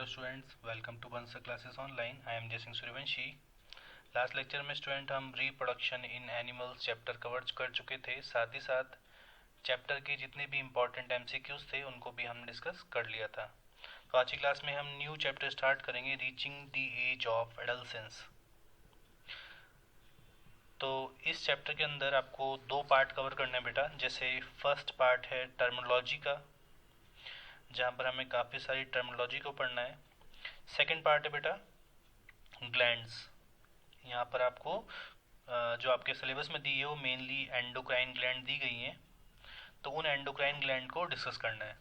Hello students, welcome to Bansal classes online. I am Jaisingh Suryavanshi. Last lecture में student हम reproduction in animals chapter cover कर चुके थे। साथ ही साथ चैप्टर के जितने भी इम्पोर्टेंट एमसीक्यूज थे उनको भी हमने डिस्कस कर लिया था। तो आज की क्लास में हम न्यू चैप्टर स्टार्ट करेंगे, reaching the age of adolescence. तो इस चैप्टर के अंदर आपको दो पार्ट कवर करना है बेटा। जैसे फर्स्ट पार्ट है टर्मिनोलॉजी का, जहाँ पर हमें काफ़ी सारी टर्मिनोलॉजी को पढ़ना है। सेकंड पार्ट है बेटा ग्लैंड्स। यहाँ पर आपको जो आपके सिलेबस में दी है वो मेनली एंडोक्राइन ग्लैंड दी गई हैं, तो उन एंडोक्राइन ग्लैंड को डिस्कस करना है।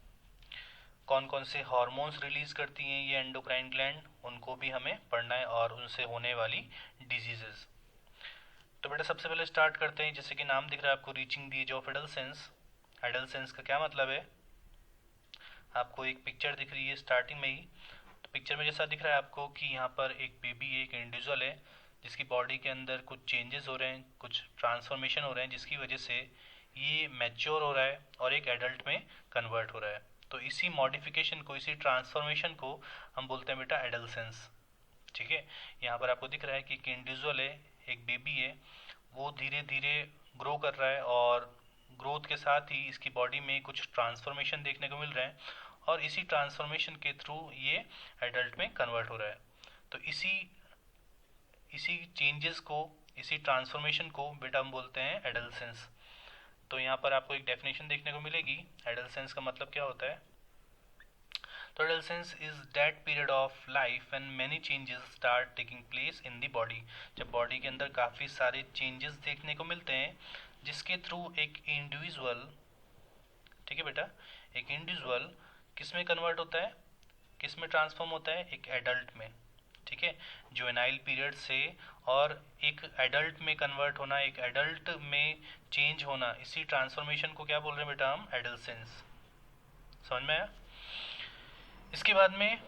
कौन कौन से हार्मोन्स रिलीज करती हैं ये एंडोक्राइन ग्लैंड, उनको भी हमें पढ़ना है, और उनसे होने वाली डिजीजेस। तो बेटा सबसे पहले स्टार्ट करते हैं। जैसे कि नाम दिख रहा है आपको, reaching the age of adolescence. Adolescence का क्या मतलब है? आपको एक पिक्चर दिख रही है स्टार्टिंग में ही। तो पिक्चर में जैसा दिख रहा है आपको कि यहाँ पर एक बेबी, एक इंडिविजुअल है जिसकी बॉडी के अंदर कुछ चेंजेस हो रहे हैं, कुछ ट्रांसफॉर्मेशन हो रहे हैं, जिसकी वजह से ये मैच्योर हो रहा है और एक एडल्ट में कन्वर्ट हो रहा है। तो इसी मॉडिफिकेशन को, इसी ट्रांसफॉर्मेशन को हम बोलते हैं बेटा एडोलसेंस। ठीक है, यहाँ पर आपको दिख रहा है कि एक इंडिविजुअल है, एक बेबी है, वो धीरे धीरे ग्रो कर रहा है, और ग्रोथ के साथ ही इसकी बॉडी में कुछ ट्रांसफॉर्मेशन देखने को मिल रहे हैं, और इसी ट्रांसफॉर्मेशन के थ्रू ये एडल्ट में कन्वर्ट हो रहा है। तो इसी चेंजेस को, इसी ट्रांसफॉर्मेशन को बेटा हम बोलते हैं एडोलसेंस। तो यहाँ पर आपको एक डेफिनेशन देखने को मिलेगी। एडोलसेंस का मतलब क्या होता है? तो adolescence is that period of life when many changes start taking place in the body. जब बॉडी के अंदर काफ़ी सारे चेंजेस देखने को मिलते हैं, जिसके थ्रू एक इंडिविजुअल, ठीक है बेटा, एक इंडिविजुअल किस में कन्वर्ट होता है, किस में ट्रांसफॉर्म होता है? एक एडल्ट में। ठीक है, जुवेनाइल पीरियड से और एक एडल्ट में कन्वर्ट होना, एक एडल्ट में चेंज होना, इसी ट्रांसफॉर्मेशन को क्या बोल रहे हैं बेटा हम? एडोलसेंस। समझ में आया? इसके बाद में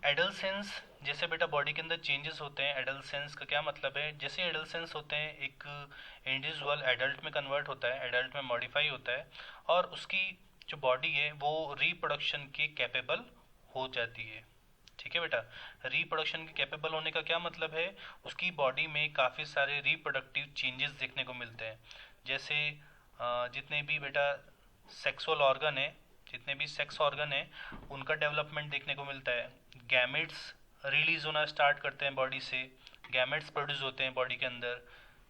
एडोलसेंस, जैसे बेटा बॉडी के अंदर चेंजेस होते हैं, एडोलसेंस का क्या मतलब है? जैसे एडोलसेंस होते हैं, एक इंडिविजुअल एडल्ट में कन्वर्ट होता है, एडल्ट में मॉडिफाई होता है, और उसकी जो बॉडी है वो रिप्रोडक्शन के कैपेबल हो जाती है। ठीक है बेटा, रिप्रोडक्शन के कैपेबल होने का क्या मतलब है? उसकी बॉडी में काफ़ी सारे रिप्रोडक्टिव चेंजेस देखने को मिलते हैं। जैसे जितने भी बेटा सेक्सुअल ऑर्गन है, जितने भी सेक्स ऑर्गन है, उनका डेवलपमेंट देखने को मिलता है। गैमेट्स रिलीज होना स्टार्ट करते हैं बॉडी से, गैमेट्स प्रोड्यूस होते हैं बॉडी के अंदर,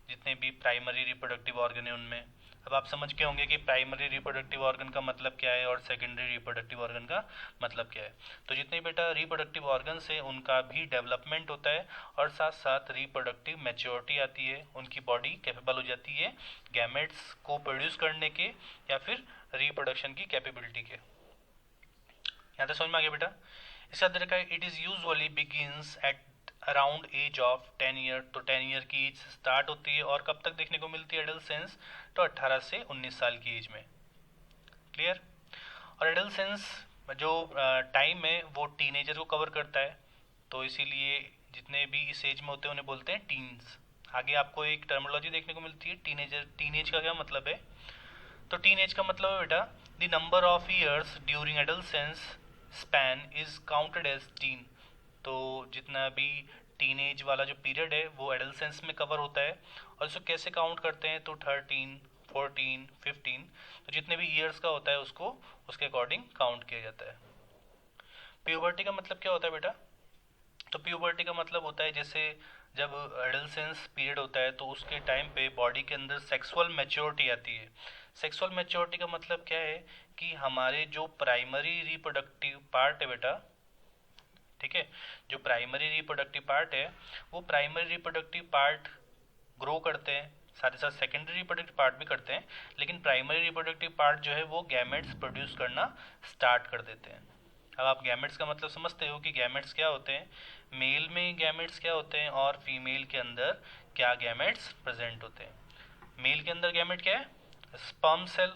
जितने भी प्राइमरी रिप्रोडक्टिव ऑर्गन है उनमें। अब आप समझ के होंगे कि प्राइमरी रिप्रोडक्टिव ऑर्गन का मतलब क्या है और सेकेंडरी रिप्रोडक्टिव ऑर्गन का मतलब क्या है। तो जितने बेटा रिप्रोडक्टिव ऑर्गन्स है उनका भी डेवलपमेंट होता है, और साथ साथ रिप्रोडक्टिव मैच्योरिटी आती है, उनकी बॉडी कैपेबल हो जाती है गैमेट्स को प्रोड्यूस करने के या फिर रिप्रोडक्शन की कैपेबिलिटी के। यहाँ तक समझ में आ गया बेटा? इसका तरीका, it is usually begins at around age of 10 year. तो 10 ईयर की एज स्टार्ट होती है, और कब तक देखने को मिलती है एडोलसेंस? तो 18 से 19 साल की एज में। क्लियर? और एडोलसेंस जो टाइम है वो टीनेजर को कवर करता है, तो इसीलिए जितने भी इस एज में होते हैं उन्हें बोलते हैं टीन्स। आगे आपको एक टर्मिनोलॉजी देखने को मिलती है टीनेजर। टीनेज का क्या मतलब है? तो टीनेज का मतलब है बेटा the number of years during adolescence span is counted as teen. तो जितना भी टीनेज वाला जो पीरियड है वो एडोलसेंस में कवर होता है, और इसको कैसे काउंट करते हैं? तो 13, 14, 15, तो जितने भी ईयर्स का होता है उसको उसके अकॉर्डिंग काउंट किया जाता है। प्यूबर्टी का मतलब क्या होता है बेटा? तो प्यूबर्टी का मतलब होता है जैसे जब एडोलसेंस पीरियड होता है तो उसके टाइम पे बॉडी के अंदर सेक्सुअल मैच्योरिटी आती है। सेक्सुअल मैच्योरिटी का मतलब क्या है कि हमारे जो प्राइमरी रिप्रोडक्टिव पार्ट है बेटा, ठीक है, जो प्राइमरी रिप्रोडक्टिव पार्ट है वो प्राइमरी रिप्रोडक्टिव पार्ट ग्रो करते हैं, साथ ही साथ सेकेंडरी रिप्रोडक्टिव पार्ट भी करते हैं, लेकिन प्राइमरी रिप्रोडक्टिव पार्ट जो है वो गैमेट्स प्रोड्यूस करना स्टार्ट कर देते हैं। अब आप गैमेट्स का मतलब समझते हो कि गैमेट्स क्या होते हैं, मेल में गैमेट्स क्या होते हैं और फीमेल के अंदर क्या गैमेट्स प्रेजेंट होते हैं। मेल के अंदर गैमेट क्या है? स्पर्म सेल,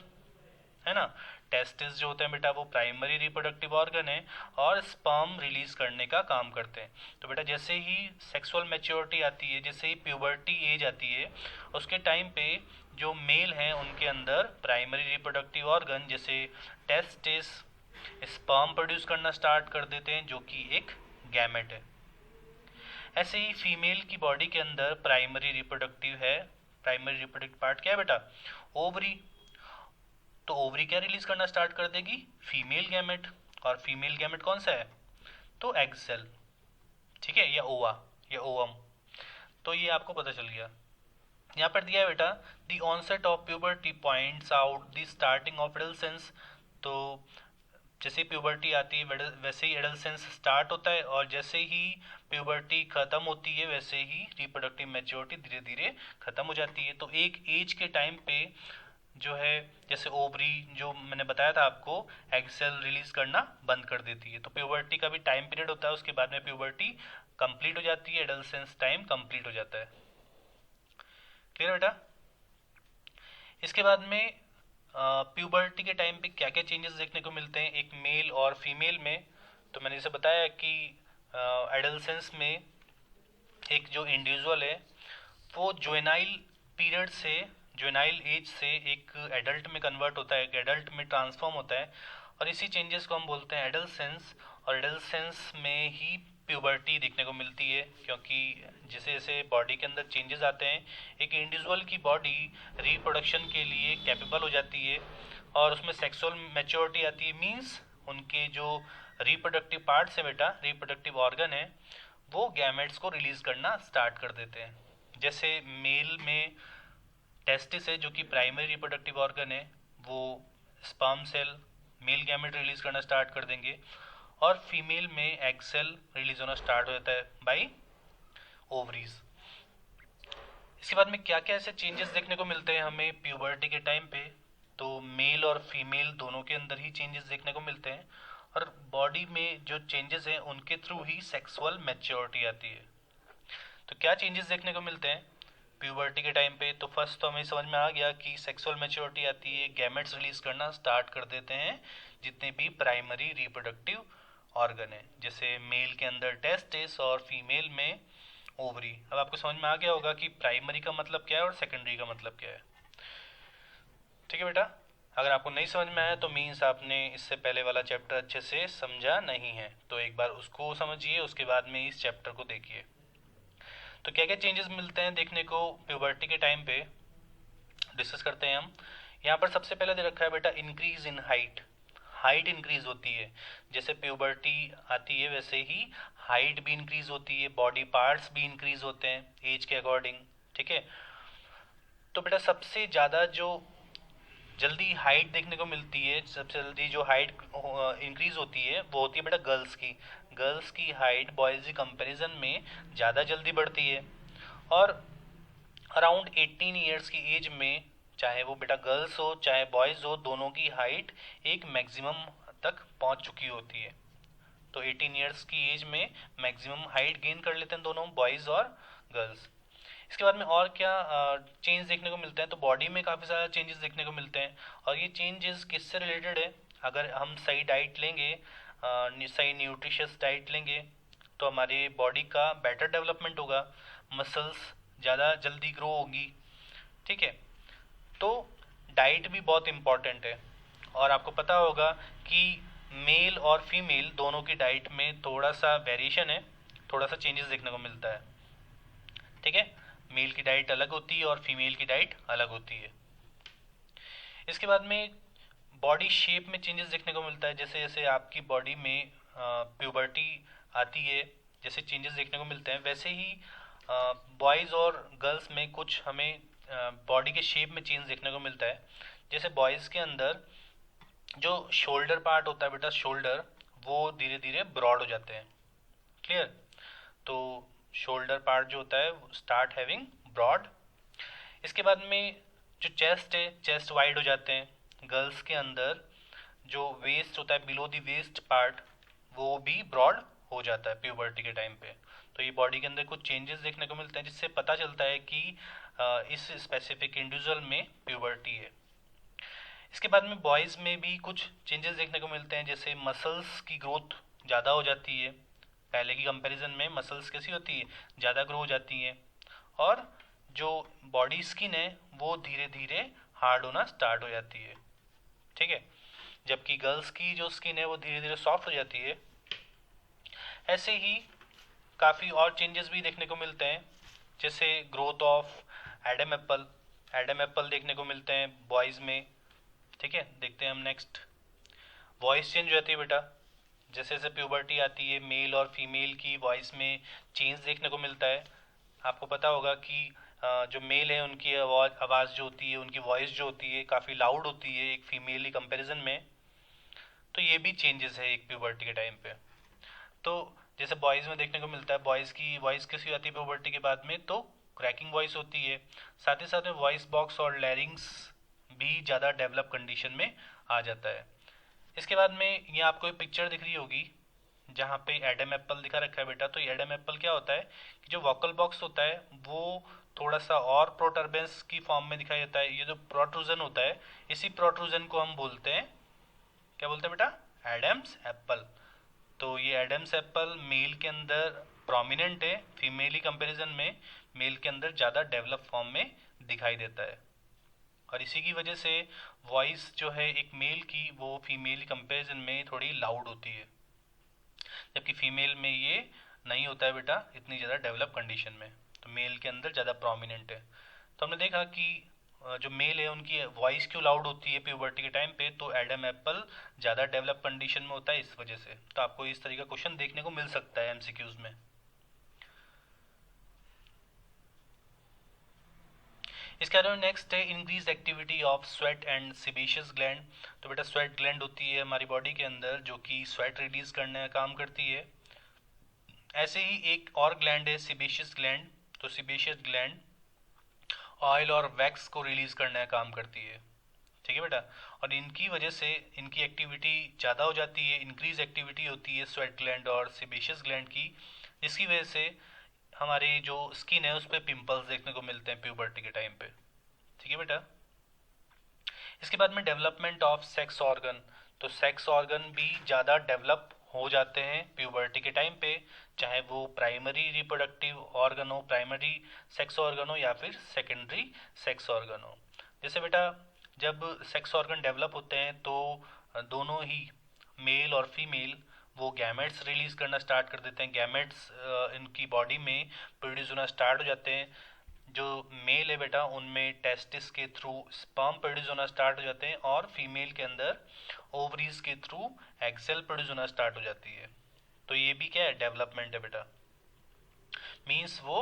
है ना। टेस्टिस जो होते हैं बेटा वो प्राइमरी रिप्रोडक्टिव ऑर्गन है, और स्पर्म रिलीज करने का काम करते हैं। तो बेटा जैसे ही सेक्सुअल मैच्योरिटी आती है, जैसे ही प्यूबर्टी एज आती है, उसके टाइम पे जो मेल हैं उनके अंदर प्राइमरी रिप्रोडक्टिव ऑर्गन जैसे टेस्टिस, स्पर्म प्रोड्यूस करना स्टार्ट कर देते हैं जो कि एक गैमेट है। ऐसे ही फीमेल की बॉडी के अंदर प्राइमरी रिप्रोडक्टिव है, प्राइमरी रिप्रोडक्टिव पार्ट क्या है बेटा, ओवरी। तो ओवरी क्या रिलीज करना स्टार्ट कर देगी, फीमेल गैमेट। और फीमेल गैमेट कौन सा है, तो एग सेल, ठीक है, या ओवा या ओवम। तो ये आपको पता चल गया। यहाँ पर दिया है बेटा the onset of puberty points out the starting of adolescence. तो जैसे ही प्यूबर्टी आती है वैसे ही एडोलसेंस स्टार्ट होता है, और जैसे ही प्यूबर्टी खत्म होती है वैसे ही रिप्रोडक्टिव मैच्योरिटी धीरे धीरे खत्म हो जाती है। तो एक एज के टाइम पे जो है, जैसे ओवरी जो मैंने बताया था आपको, एग सेल रिलीज करना बंद कर देती है। तो प्यूबर्टी का भी टाइम पीरियड होता है, उसके बाद में प्यूबर्टी कंप्लीट हो जाती है, एडोलसेंस टाइम कंप्लीट हो जाता है। क्लियर बेटा। इसके बाद में प्यूबर्टी के टाइम पे क्या क्या चेंजेस देखने को मिलते हैं एक मेल और फीमेल में। तो मैंने जैसे बताया कि एडोलसेंस में एक जो इंडिविजुअल है वो जुवेनाइल पीरियड से, जुवेनाइल एज से एक एडल्ट में कन्वर्ट होता है, एक एडल्ट में ट्रांसफॉर्म होता है, और इसी चेंजेस को हम बोलते हैं एडोलसेंस। और एडोलसेंस में ही प्यूबर्टी देखने को मिलती है, क्योंकि जैसे जैसे बॉडी के अंदर चेंजेस आते हैं एक इंडिविजुअल की बॉडी रिप्रोडक्शन के लिए कैपेबल हो जाती है, और उसमें सेक्सुअल मैच्योरिटी आती है। मींस उनके जो रिप्रोडक्टिव पार्ट्स है बेटा, रिप्रोडक्टिव ऑर्गन है, वो गैमेट्स को रिलीज करना स्टार्ट कर देते हैं। जैसे मेल में टेस्टिस है जो कि प्राइमरी रिप्रोडक्टिव ऑर्गन है, वो sperm cell male gamete release करना स्टार्ट कर देंगे, और फीमेल में एग सेल रिलीज होना स्टार्ट हो जाता है बाय ओवरीज। इसके बाद में क्या क्या ऐसे चेंजेस देखने को मिलते हैं हमें प्यूबर्टी के टाइम पे, तो मेल और फीमेल दोनों के अंदर ही चेंजेस देखने को मिलते हैं, और बॉडी में जो चेंजेस हैं उनके थ्रू ही सेक्सुअल मैच्योरिटी आती है। तो क्या चेंजेस देखने को मिलते हैं प्यूबर्टी के टाइम पे, तो फर्स्ट तो हमें समझ में आ गया कि सेक्सुअल मैच्योरिटी आती है, गैमेट्स रिलीज करना स्टार्ट कर देते हैं जितने भी प्राइमरी रिप्रोडक्टिव ऑर्गन है, जैसे मेल के अंदर टेस्टिस और फीमेल में ओवरी। अब आपको समझ में आ गया होगा कि प्राइमरी का मतलब क्या है और सेकेंडरी का मतलब क्या है। ठीक है बेटा। अगर आपको नहीं समझ में आया तो मीन्स आपने इससे पहले वाला चैप्टर अच्छे से समझा नहीं है, तो एक बार उसको समझिए, उसके बाद में इस चैप्टर को देखिए। तो क्या क्या चेंजेस मिलते हैं देखने को प्यूबर्टी के टाइम पे, डिस्कस करते हैं हम। यहाँ पर सबसे पहले दे रखा है बेटा increase in height. Height increase होती है, जैसे प्यूबर्टी आती है वैसे ही हाइट भी इंक्रीज होती है, बॉडी पार्ट्स भी इंक्रीज होते हैं एज के अकॉर्डिंग। ठीक है। तो बेटा सबसे ज़्यादा जो जल्दी हाइट देखने को मिलती है, सबसे जल्दी जो हाइट इंक्रीज होती है वो होती है बेटा गर्ल्स की। गर्ल्स की हाइट बॉयज़ की कंपैरिजन में ज़्यादा जल्दी बढ़ती है, और अराउंड 18 ईयर्स की एज में, चाहे वो बेटा गर्ल्स हो चाहे बॉयज़ हो, दोनों की हाइट एक मैक्सिमम तक पहुंच चुकी होती है। तो 18 ईयर्स की एज में मैक्सिमम हाइट गेन कर लेते हैं दोनों बॉयज़ और गर्ल्स। इसके बाद में और क्या चेंज देखने को मिलते हैं, तो बॉडी में काफ़ी सारे चेंजेस देखने को मिलते हैं, और ये चेंजेस किससे रिलेटेड है, अगर हम सही डाइट लेंगे, सही न्यूट्रिशियस डाइट लेंगे, तो हमारी बॉडी का बेटर डेवलपमेंट होगा, मसल्स ज़्यादा जल्दी ग्रो होगी। ठीक है। तो डाइट भी बहुत इम्पॉर्टेंट है, और आपको पता होगा कि मेल और फीमेल दोनों की डाइट में थोड़ा सा वेरिएशन है, थोड़ा सा चेंजेस देखने को मिलता है। ठीक है। मेल की डाइट अलग होती है और फीमेल की डाइट अलग होती है। इसके बाद में बॉडी शेप में चेंजेस देखने को मिलता है, जैसे जैसे आपकी बॉडी में प्यूबर्टी आती है, जैसे चेंजेस देखने को मिलते हैं, वैसे ही बॉयज़ और गर्ल्स में कुछ हमें बॉडी के शेप में चेंज देखने को मिलता है। जैसे बॉयज़ के अंदर जो शोल्डर पार्ट होता है बेटा, शोल्डर, वो धीरे धीरे ब्रॉड हो जाते हैं। क्लियर। तो शोल्डर पार्ट जो होता है स्टार्ट हैविंग ब्रॉड। इसके बाद में जो चेस्ट है, चेस्ट वाइड हो जाते हैं। गर्ल्स के अंदर जो वेस्ट होता है, बिलो द वेस्ट पार्ट, वो भी ब्रॉड हो जाता है प्यूबर्टी के टाइम पे। तो ये बॉडी के अंदर कुछ चेंजेस देखने को मिलते हैं, जिससे पता चलता है कि इस स्पेसिफिक इंडिविजुअल में प्यूबर्टी है। इसके बाद में बॉयज़ में भी कुछ चेंजेस देखने को मिलते हैं, जैसे मसल्स की ग्रोथ ज़्यादा हो जाती है, पहले की कंपैरिजन में मसल्स कैसी होती है, ज़्यादा ग्रो हो जाती हैं, और जो बॉडी स्किन है वो धीरे धीरे हार्ड होना स्टार्ट हो जाती है। ठीक है। जबकि गर्ल्स की जो स्किन है वो धीरे धीरे सॉफ्ट हो जाती है। ऐसे ही काफ़ी और चेंजेस भी देखने को मिलते हैं, जैसे ग्रोथ ऑफ एडम एप्पल देखने को मिलते हैं बॉयज़ में। ठीक है, देखते हैं हम नेक्स्ट। वॉइस चेंज हो जाती है बेटा, जैसे जैसे प्यूबर्टी आती है मेल और फीमेल की वॉइस में चेंज देखने को मिलता है। आपको पता होगा कि जो मेल है उनकी आवाज़ जो होती है, उनकी वॉइस जो होती है काफ़ी लाउड होती है एक फीमेल कंपैरिजन में। तो ये भी चेंजेस है एक प्यूबर्टी के टाइम पे। तो जैसे बॉयज़ में देखने को मिलता है, बॉयज़ की वॉइस कैसी आती है प्यूबर्टी के बाद में, तो क्रैकिंग वॉइस होती है। साथ ही साथ में वॉइस बॉक्स और लैरिंग्स भी ज़्यादा डेवलप कंडीशन में आ जाता है। इसके बाद में ये आपको एक पिक्चर दिख रही होगी जहाँ पे एडम एप्पल दिखा रखा है बेटा। तो ये एडम एप्पल क्या होता है कि जो वोकल बॉक्स होता है वो थोड़ा सा और प्रोटर्बेंस की फॉर्म में दिखाई देता है। ये जो प्रोट्रूजन होता है, इसी प्रोट्रूजन को हम बोलते हैं, क्या बोलते हैं बेटा, एडम्स एप्पल। तो ये एडम्स एप्पल मेल के अंदर प्रोमिनेंट है, फीमेली कंपैरिजन में मेल के अंदर ज़्यादा डेवलप फॉर्म में दिखाई देता है। और इसी की वजह से वॉइस जो है एक मेल की वो फीमेल कंपैरिजन में थोड़ी लाउड होती है, जबकि फीमेल में ये नहीं होता है बेटा इतनी ज़्यादा डेवलप कंडीशन में, तो मेल के अंदर ज़्यादा प्रोमिनेंट है। तो हमने देखा कि जो मेल है उनकी वॉइस क्यों लाउड होती है प्यूबर्टी के टाइम पे, तो एडम एप्पल ज़्यादा डेवलप कंडीशन में होता है इस वजह से। तो आपको इस तरीके का क्वेश्चन देखने को मिल सकता है एमसीक्यूज में। इसके बाद नेक्स्ट है increase activity of sweat and sebaceous gland. तो बेटा स्वेट ग्लैंड होती है हमारी बॉडी के अंदर जो कि स्वेट रिलीज करने का काम करती है। ऐसे ही एक और ग्लैंड है सिबेशियस ग्लैंड। तो सिबेशियस ग्लैंड ऑयल और वैक्स को रिलीज करने का काम करती है। ठीक है बेटा, और इनकी वजह से इनकी एक्टिविटी ज़्यादा हो जाती है, इंक्रीज एक्टिविटी होती है स्वेट ग्लैंड और सिबेशियस ग्लैंड की, जिसकी वजह से हमारी जो स्किन है उस पर पिंपल्स देखने को मिलते हैं प्यूबर्टी के टाइम पे। ठीक है बेटा, इसके बाद में डेवलपमेंट ऑफ सेक्स ऑर्गन। तो सेक्स ऑर्गन भी ज़्यादा डेवलप हो जाते हैं प्यूबर्टी के टाइम पे, चाहे वो प्राइमरी रिप्रोडक्टिव ऑर्गन हो, प्राइमरी सेक्स ऑर्गन हो, या फिर सेकेंडरी सेक्स ऑर्गन हो। जैसे बेटा जब सेक्स ऑर्गन डेवलप होते हैं तो दोनों ही मेल और फीमेल वो गैमेट्स रिलीज करना स्टार्ट कर देते हैं। गैमेट्स इनकी बॉडी में प्रोड्यूस होना स्टार्ट हो जाते हैं। जो मेल है बेटा उनमें टेस्टिस के थ्रू स्पर्म प्रोड्यूस होना स्टार्ट हो जाते हैं, और फीमेल के अंदर ओवरीज के थ्रू एग सेल प्रोड्यूस होना स्टार्ट हो जाती है। तो ये भी क्या है, डेवलपमेंट है बेटा। मीन्स वो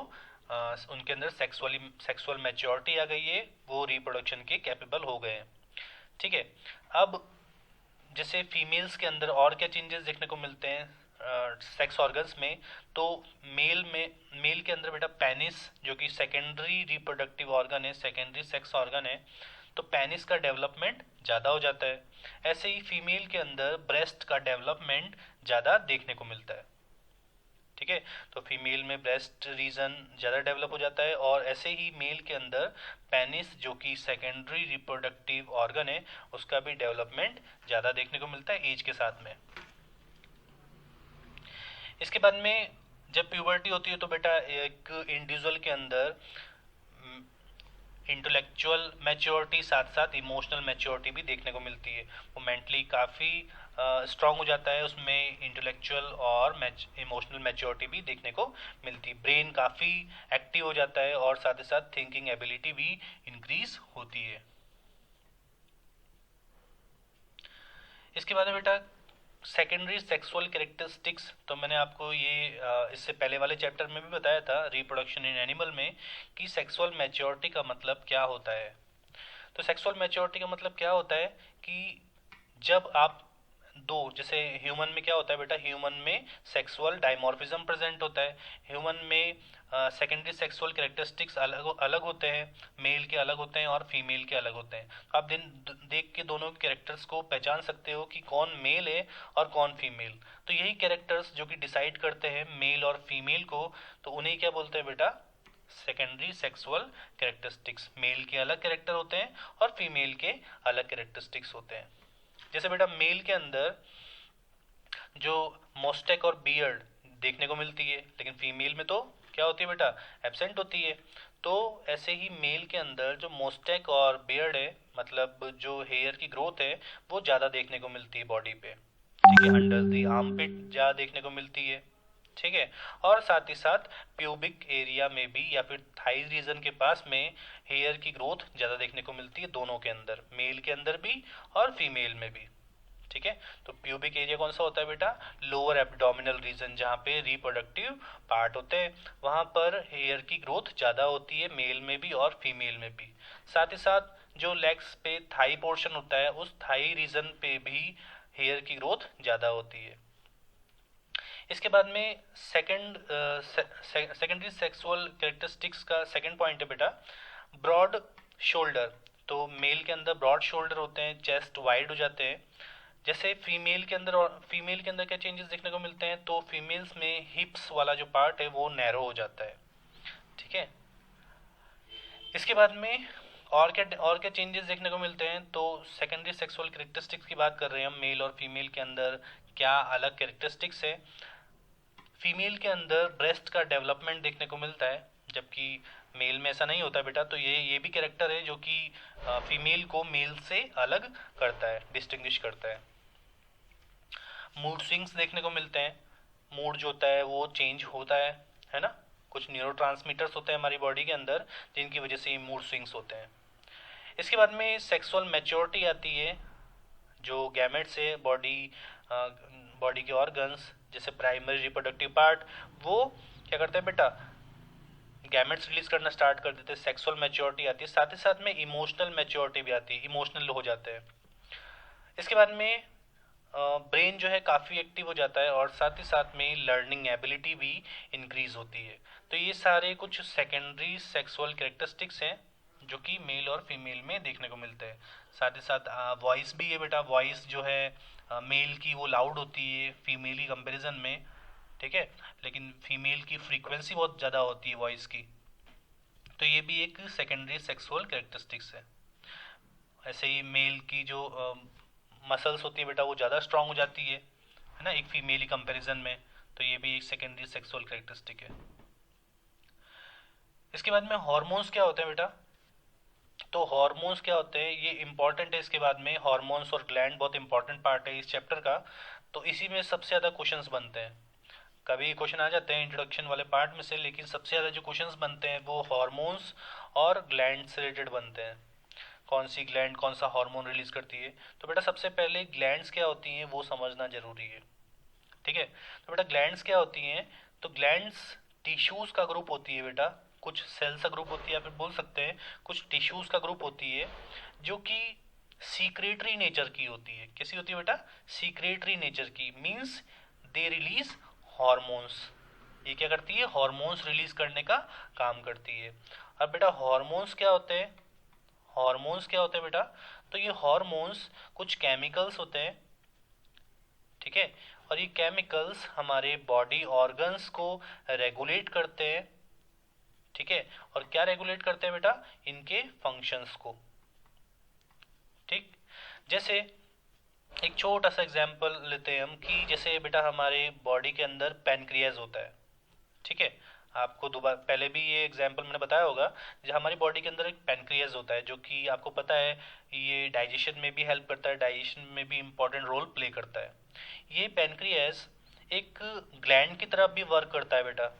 उनके अंदर सेक्सुअल मैच्योरिटी आ गई है, वो रिप्रोडक्शन के कैपेबल हो गए हैं। ठीक है, अब जैसे फीमेल्स के अंदर और क्या चेंजेस देखने को मिलते हैं सेक्स ऑर्गन्स में। तो मेल के अंदर बेटा पेनिस जो कि सेकेंडरी रिप्रोडक्टिव ऑर्गन है, सेकेंडरी सेक्स ऑर्गन है, तो पेनिस का डेवलपमेंट ज़्यादा हो जाता है। ऐसे ही फीमेल के अंदर ब्रेस्ट का डेवलपमेंट ज़्यादा देखने को मिलता है। ठीक है, तो फीमेल में ब्रेस्ट रीजन ज़्यादा डेवलप हो जाता है, और ऐसे ही मेल के अंदर पेनिस जो कि सेकेंडरी रिप्रोडक्टिव ऑर्गन है उसका भी डेवलपमेंट ज़्यादा देखने को मिलता है एज के साथ में। इसके बाद में जब प्यूबर्टी होती है तो बेटा एक इंडिविजुअल के अंदर इंटेलेक्चुअल मैच्योरिटी साथ साथ इमोशनल मैच्योरिटी भी देखने को मिलती है। वो मेंटली काफ़ी स्ट्रांग हो जाता है, उसमें इंटेलेक्चुअल और इमोशनल मैच्योरिटी भी देखने को मिलती है। ब्रेन काफ़ी एक्टिव हो जाता है, और साथ ही साथ थिंकिंग एबिलिटी भी इंक्रीज होती है। इसके बाद में बेटा सेकेंडरी सेक्सुअल कैरेक्टरिस्टिक्स। तो मैंने आपको ये इससे पहले वाले चैप्टर में भी बताया था रिप्रोडक्शन इन एनिमल में कि सेक्सुअल मैच्योरिटी का मतलब क्या होता है। तो सेक्सुअल मैच्योरिटी का मतलब क्या होता है कि जब आप दो, जैसे ह्यूमन में क्या होता है बेटा, ह्यूमन में सेक्सुअल डायमॉर्फिज्म प्रेजेंट होता है। ह्यूमन में सेकेंडरी सेक्सुअल कैरेक्टरिस्टिक्स अलग अलग होते हैं, मेल के अलग होते हैं और फीमेल के अलग होते हैं। तो आप देख के दोनों कैरेक्टर्स को पहचान सकते हो कि कौन मेल है और कौन फीमेल। तो यही कैरेक्टर्स जो कि डिसाइड करते हैं मेल और फीमेल को, तो उन्हें क्या बोलते हैं बेटा, सेकेंडरी सेक्सुअल कैरेक्टरिस्टिक्स। मेल के अलग कैरेक्टर होते हैं और फीमेल के अलग कैरेक्टरिस्टिक्स होते हैं। जैसे बेटा मेल के अंदर जो मोस्टेक और बियर्ड देखने को मिलती है, लेकिन फीमेल में तो क्या होती है बेटा, एब्सेंट होती है। तो ऐसे ही मेल के अंदर जो मोस्टैक और बियर्ड है, मतलब जो हेयर की ग्रोथ है, वो ज़्यादा देखने को मिलती है बॉडी पे। ठीक है, अंडर द आर्मपिट ज़्यादा देखने को मिलती है। ठीक है, और साथ ही साथ प्यूबिक एरिया में भी या फिर थाई रीजन के पास में हेयर की ग्रोथ ज़्यादा देखने को मिलती है, दोनों के अंदर, मेल के अंदर भी और फीमेल में भी। ठीक है, तो प्यूबिक एरिया कौन सा होता है बेटा? लोअर एब्डोमिनल रीजन, जहाँ पे रिप्रोडक्टिव पार्ट होते हैं, वहाँ पर हेयर की ग्रोथ ज़्यादा होती है, मेल में भी और फीमेल में भी। साथ ही साथ जो लेग्स पे थाई पोर्शन होता है, उस थाई रीजन पे भी हेयर की ग्रोथ ज़्यादा होती है। इसके बाद में सेकेंडरी सेक्सुअल कैरेक्टरिस्टिक्स का सेकंड पॉइंट है बेटा, ब्रॉड शोल्डर। तो मेल के अंदर ब्रॉड शोल्डर होते हैं, चेस्ट वाइड हो जाते हैं। जैसे फीमेल के अंदर क्या चेंजेस देखने को मिलते हैं? तो फीमेल्स में हिप्स वाला जो पार्ट है वो नैरो हो जाता है। ठीक है, इसके बाद में और क्या चेंजेस देखने को मिलते हैं? तो सेकेंडरी सेक्सुअल कैरेक्टरिस्टिक्स की बात कर रहे हैं हम, मेल और फीमेल के अंदर क्या अलग कैरेक्टरिस्टिक्स है। फीमेल के अंदर ब्रेस्ट का डेवलपमेंट देखने को मिलता है, जबकि मेल में ऐसा नहीं होता बेटा। तो ये भी कैरेक्टर है जो कि फीमेल को मेल से अलग करता है, डिस्टिंग्विश करता है। मूड स्विंग्स देखने को मिलते हैं, मूड जो होता है वो चेंज होता है ना। कुछ न्यूरोट्रांसमीटर्स होते हैं हमारी बॉडी के अंदर जिनकी वजह से ये मूड स्विंग्स होते हैं। इसके बाद में सेक्सुअल मैच्योरिटी आती है, जो गैमेट से बॉडी के ऑर्गन्स, जैसे प्राइमरी रिप्रोडक्टिव पार्ट, वो क्या करते हैं बेटा? गैमेट्स रिलीज करना स्टार्ट कर देते हैं, सेक्सुअल मैच्योरिटी आती है। साथ ही साथ में इमोशनल मैच्योरिटी भी आती है, इमोशनल हो जाते हैं। इसके बाद में ब्रेन जो है काफ़ी एक्टिव हो जाता है और साथ ही साथ में लर्निंग एबिलिटी भी इंक्रीज होती है। तो ये सारे कुछ सेकेंडरी सेक्सुअल कैरेक्टरिस्टिक्स हैं जो कि मेल और फीमेल में देखने को मिलते हैं। साथ ही साथ वॉइस भी है बेटा, वॉइस जो है मेल की वो लाउड होती है फीमेल की कंपैरिजन में। ठीक है, लेकिन फीमेल की फ्रीक्वेंसी बहुत ज़्यादा होती है वॉइस की। तो ये भी एक सेकेंडरी सेक्सुअल कैरेक्टरिस्टिक्स है। ऐसे ही मेल की जो मसल्स होती है बेटा वो ज़्यादा स्ट्रांग हो जाती है ना, एक फीमेल कंपैरिजन में। तो ये भी एक सेकेंडरी सेक्सुअल कैरेक्टरिस्टिक है। इसके बाद में हार्मोन्स क्या होते हैं बेटा? तो हार्मोन्स क्या होते हैं ये इंपॉर्टेंट है। इसके बाद में हार्मोन्स और ग्लैंड बहुत इंपॉर्टेंट पार्ट है इस चैप्टर का। तो इसी में सबसे ज़्यादा क्वेश्चंस बनते हैं, कभी क्वेश्चन आ जाते हैं इंट्रोडक्शन वाले पार्ट में से, लेकिन सबसे ज़्यादा जो क्वेश्चंस बनते हैं वो हार्मोन्स और ग्लैंड से रिलेटेड बनते हैं। कौन सी ग्लैंड कौन सा हार्मोन रिलीज करती है? तो बेटा सबसे पहले ग्लैंड्स क्या होती हैं वो समझना जरूरी है। ठीक है, तो बेटा ग्लैंड्स क्या होती हैं? तो ग्लैंड्स टिश्यूज का ग्रुप होती है बेटा, कुछ सेल्स का ग्रुप होती है, या फिर बोल सकते हैं कुछ टिश्यूज का ग्रुप होती है जो कि सीक्रेटरी नेचर की होती है। कैसी होती है बेटा? सीक्रेटरी नेचर की, मीन्स दे रिलीज हॉर्मोन्स। ये क्या करती है? हॉर्मोन्स रिलीज करने का काम करती है। अब बेटा हॉर्मोन्स क्या होते हैं? हॉर्मोन्स क्या होते हैं बेटा? तो ये हॉर्मोन्स कुछ केमिकल्स होते हैं। ठीक है, और ये केमिकल्स हमारे बॉडी ऑर्गन्स को रेगुलेट करते हैं। ठीक है, और क्या रेगुलेट करते हैं बेटा? इनके फंक्शंस को। ठीक, जैसे एक छोटा सा एग्जांपल लेते हैं हम कि जैसे बेटा हमारे बॉडी के अंदर पैनक्रियाज होता है। ठीक है, आपको दोबारा पहले भी ये एग्जांपल मैंने बताया होगा, जो हमारी बॉडी के अंदर एक पैनक्रियाज होता है जो कि आपको पता है ये डाइजेशन में भी हेल्प करता है, डाइजेशन में भी इम्पोर्टेंट रोल प्ले करता है। ये पैनक्रियाज एक ग्लैंड की तरह भी वर्क करता है बेटा।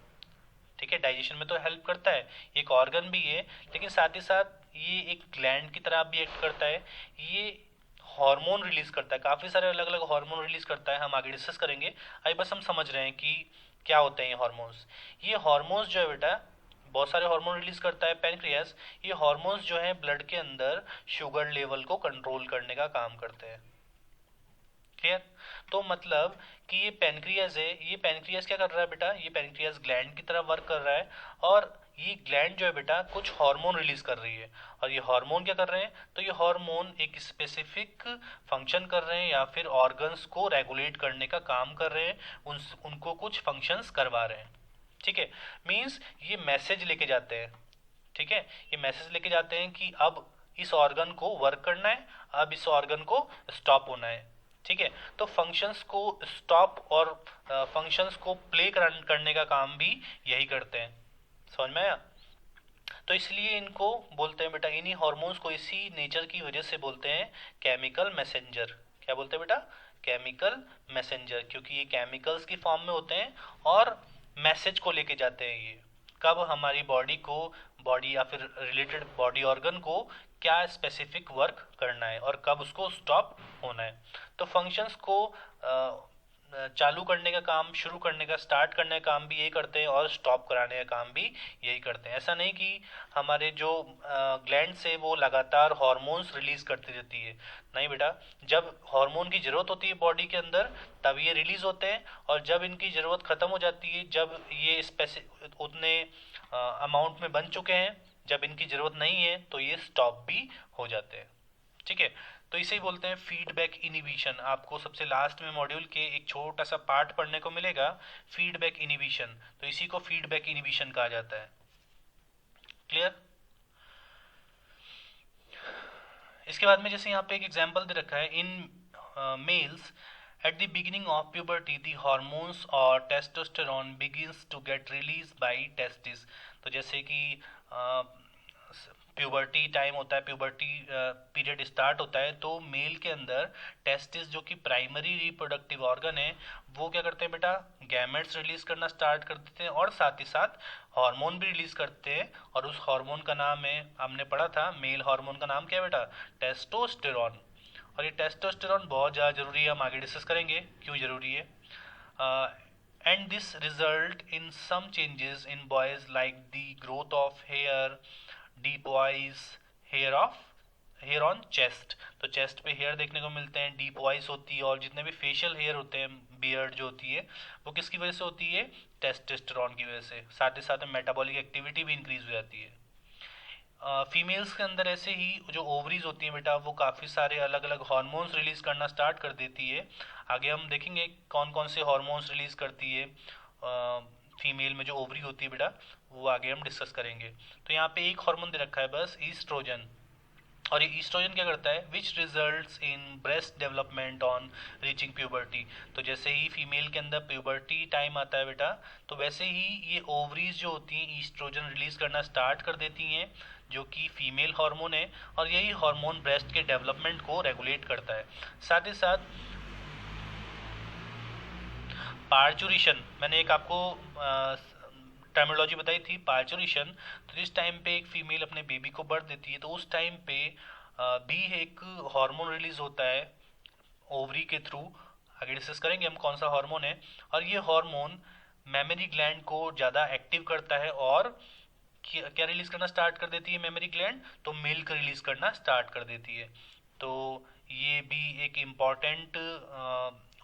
ठीक है, डाइजेशन में तो हेल्प करता है, एक ऑर्गन भी है, लेकिन साथ ही साथ ये एक ग्लैंड की तरह भी एक्ट करता है। ये हार्मोन रिलीज करता है, काफ़ी सारे अलग अलग हार्मोन रिलीज करता है, हम आगे डिस्कस करेंगे। अभी बस हम समझ रहे हैं कि क्या होते हैं ये हार्मोन्स। ये हार्मोन्स जो है बेटा बहुत सारे हार्मोन रिलीज करता है पैनक्रियास। ये हार्मोन्स जो है ब्लड के अंदर शुगर लेवल को कंट्रोल करने का काम करते हैं। क्लियर? तो मतलब कि ये पैनक्रियास है, ये पैनक्रियास क्या कर रहा है बेटा? ये पैनक्रियास ग्लैंड की तरह वर्क कर रहा है, और ये ग्लैंड जो है बेटा कुछ हार्मोन रिलीज कर रही है। और ये हार्मोन क्या कर रहे हैं? तो ये हार्मोन एक स्पेसिफिक फंक्शन कर रहे हैं या फिर ऑर्गन्स को रेगुलेट करने का काम कर रहे हैं, उनको कुछ फंक्शंस करवा रहे हैं। ठीक है, मीन्स ये मैसेज लेके जाते हैं। ठीक है, ये मैसेज लेके जाते हैं कि अब इस ऑर्गन को वर्क करना है, अब इस ऑर्गन को स्टॉप होना है। ठीक है, तो फंक्शंस को स्टॉप और फंक्शंस को प्ले करने का काम भी यही करते हैं। समझ में आया? तो इसलिए इनको बोलते हैं बेटा, इन्हीं हॉर्मोन्स को इसी नेचर की वजह से बोलते हैं केमिकल मैसेंजर। क्या बोलते हैं बेटा? केमिकल मैसेंजर, क्योंकि ये केमिकल्स की फॉर्म में होते हैं और मैसेज को लेके जाते हैं ये, कब हमारी बॉडी को, बॉडी या फिर रिलेटेड बॉडी ऑर्गन को क्या स्पेसिफिक वर्क करना है और कब उसको स्टॉप होना है। तो फंक्शंस को चालू करने का काम, शुरू करने का, स्टार्ट करने का काम भी यही करते हैं और स्टॉप कराने का काम भी यही करते हैं। ऐसा नहीं कि हमारे जो ग्लैंड्स है वो लगातार हार्मोन्स रिलीज करती रहती है, नहीं बेटा। जब हार्मोन की ज़रूरत होती है बॉडी के अंदर तब ये रिलीज होते हैं, और जब इनकी ज़रूरत ख़त्म हो जाती है, जब ये उतने अमाउंट में बन चुके हैं, जब इनकी ज़रूरत नहीं है तो ये स्टॉप भी हो जाते हैं। ठीक है, तो इसे ही बोलते हैं फीडबैक इनिबिशन। आपको सबसे लास्ट में मॉड्यूल के एक छोटा सा पार्ट पढ़ने को मिलेगा, फीडबैक इनिबिशन, तो इसी को फीडबैक इनिबिशन कहा जाता है। क्लियर? इसके बाद में जैसे यहाँ पे एक एग्जांपल दे रखा है, in males at the beginning of puberty the hormones or testosterone begins to get released by testes। तो जैसे कि प्यूबर्टी टाइम होता है, प्यूबर्टी पीरियड स्टार्ट होता है, तो मेल के अंदर टेस्टिस जो कि प्राइमरी रिप्रोडक्टिव ऑर्गन है वो क्या करते हैं बेटा? गैमेट्स रिलीज करना स्टार्ट कर देते हैं और साथ ही साथ हार्मोन भी रिलीज करते हैं, और उस हार्मोन का नाम है, हमने पढ़ा था, मेल हार्मोन का नाम क्या है बेटा? टेस्टोस्टेरॉन। और ये टेस्टोस्टेरॉन बहुत ज़्यादा जरूरी है, हम आगे डिस्कस करेंगे क्यों जरूरी है। And this result in some changes in boys like the growth of hair, deep voice, hair on chest. तो चेस्ट पे हेयर देखने को मिलते हैं, डीप वॉइस होती है, और जितने भी फेशियल हेयर होते हैं, बियर्ड जो होती है, वो किसकी वजह से होती है? टेस्टोस्टेरॉन की वजह से। साथ ही साथ में मेटाबॉलिक एक्टिविटी भी इंक्रीज हो जाती है। फीमेल्स के अंदर ऐसे ही जो ओवरीज होती हैं बेटा, वो काफ़ी सारे अलग अलग हार्मोन्स रिलीज करना स्टार्ट कर देती है। आगे हम देखेंगे कौन कौन से हार्मोन्स रिलीज करती है फीमेल में जो ओवरी होती है बेटा, वो आगे हम डिस्कस करेंगे। तो यहाँ पे एक हार्मोन दे रखा है बस, ईस्ट्रोजन। और ये ईस्ट्रोजन क्या करता है? Which results in breast development on reaching puberty. तो जैसे ही फीमेल के अंदर प्यूबर्टी टाइम आता है बेटा, तो वैसे ही ये ओवरीज जो होती हैं ईस्ट्रोजन रिलीज करना स्टार्ट कर देती हैं, जो कि फीमेल हार्मोन है, और यही हार्मोन ब्रेस्ट के डेवलपमेंट को रेगुलेट करता है। साथ ही साथ पार्चुरेशन, मैंने एक आपको टर्मिनोलॉजी बताई थी, पार्चुरेशन। तो जिस टाइम पे एक फीमेल अपने बेबी को बर्थ देती है, तो उस टाइम पे भी एक हार्मोन रिलीज होता है ओवरी के थ्रू। आगे डिस्कस करेंगे हम कौन सा हार्मोन है। और ये हार्मोन मेमोरी ग्लैंड को ज़्यादा एक्टिव करता है, और क्या रिलीज करना स्टार्ट कर देती है मेमोरी ग्लैंड? तो मिल्क रिलीज करना स्टार्ट कर देती है। तो ये भी एक इम्पॉर्टेंट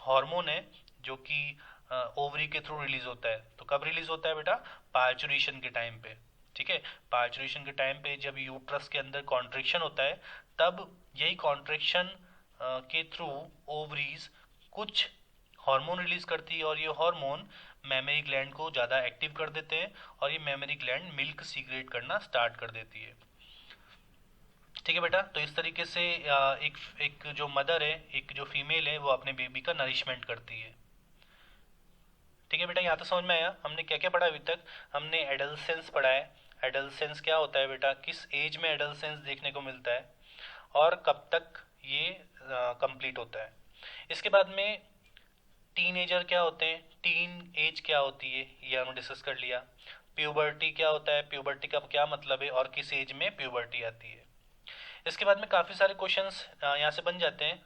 हार्मोन है जो कि ओवरी के थ्रू रिलीज होता है। तो कब रिलीज होता है बेटा? पार्चुरेशन के टाइम पे। ठीक है, पार्चुरेशन के टाइम पे जब यूट्रस के अंदर कॉन्ट्रैक्शन होता है, तब यही कॉन्ट्रैक्शन के थ्रू ओवरीज कुछ हार्मोन रिलीज करती है, और ये हार्मोन मेमोरी ग्लैंड को ज़्यादा एक्टिव कर देते हैं, और ये मेमोरी ग्लैंड मिल्क सीक्रेट करना स्टार्ट कर देती है। ठीक है बेटा, तो इस तरीके से एक जो मदर है, एक जो फीमेल है, वो अपने बेबी का नरिशमेंट करती है। ठीक है बेटा, यहाँ तो समझ में आया हमने क्या क्या पढ़ा अभी तक। हमने एडल्सेंस पढ़ा है। एडल्सेंस क्या होता है बेटा? किस एज में एडल्सेंस देखने को मिलता है और कब तक ये कंप्लीट होता है। इसके बाद में टीनेजर क्या होते हैं, टीन एज क्या होती है, ये हमने डिस्कस कर लिया। प्यूबर्टी क्या होता है, प्यूबर्टी का क्या मतलब है, और किस एज में प्यूबर्टी आती है। इसके बाद में काफ़ी सारे क्वेश्चंस यहाँ से बन जाते हैं,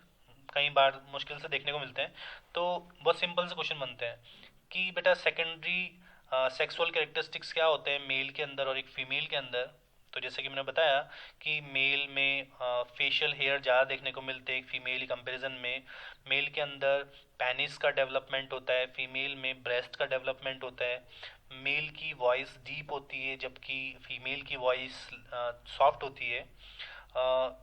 कई बार मुश्किल से देखने को मिलते हैं। तो बहुत सिंपल से क्वेश्चन बनते हैं कि बेटा सेकेंडरी सेक्सुअल कैरेक्टरिस्टिक्स क्या होते हैं मेल के अंदर और एक फीमेल के अंदर। तो जैसे कि मैंने बताया कि मेल में फेशियल हेयर ज़्यादा देखने को मिलते हैं फीमेल कंपैरिजन में। मेल के अंदर पेनिस का डेवलपमेंट होता है, फीमेल में ब्रेस्ट का डेवलपमेंट होता है। मेल की वॉइस डीप होती है जबकि फीमेल की वॉइस सॉफ्ट होती है।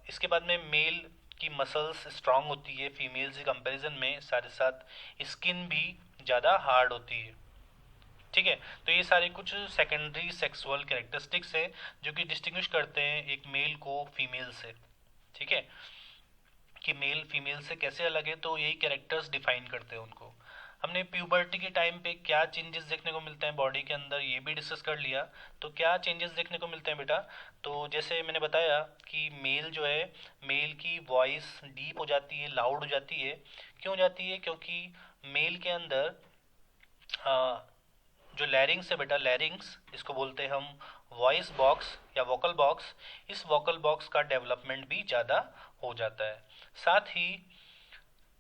इसके बाद में मेल की मसल्स स्ट्रांग होती है फीमेल से कंपैरिजन में, साथ ही साथ स्किन भी ज़्यादा हार्ड होती है। ठीक है, तो ये सारे कुछ सेकेंडरी सेक्सुअल कैरेक्टरिस्टिक्स हैं जो कि डिस्टिंग्विश करते हैं एक मेल को फीमेल से। ठीक है, कि मेल फीमेल से कैसे अलग है, तो यही कैरेक्टर्स डिफाइन करते हैं उनको। हमने प्यूबर्टी के टाइम पे क्या चेंजेस देखने को मिलते हैं बॉडी के अंदर ये भी डिस्कस कर लिया। तो क्या चेंजेस देखने को मिलते हैं बेटा, तो जैसे मैंने बताया कि मेल जो है, मेल की वॉइस डीप हो जाती है, लाउड हो जाती है। क्यों जाती है? क्योंकि मेल के अंदर जो लैरिंग्स है बेटा, लैरिंग्स इसको बोलते हैं हम वॉइस बॉक्स या वोकल बॉक्स, इस वोकल बॉक्स का डेवलपमेंट भी ज़्यादा हो जाता है। साथ ही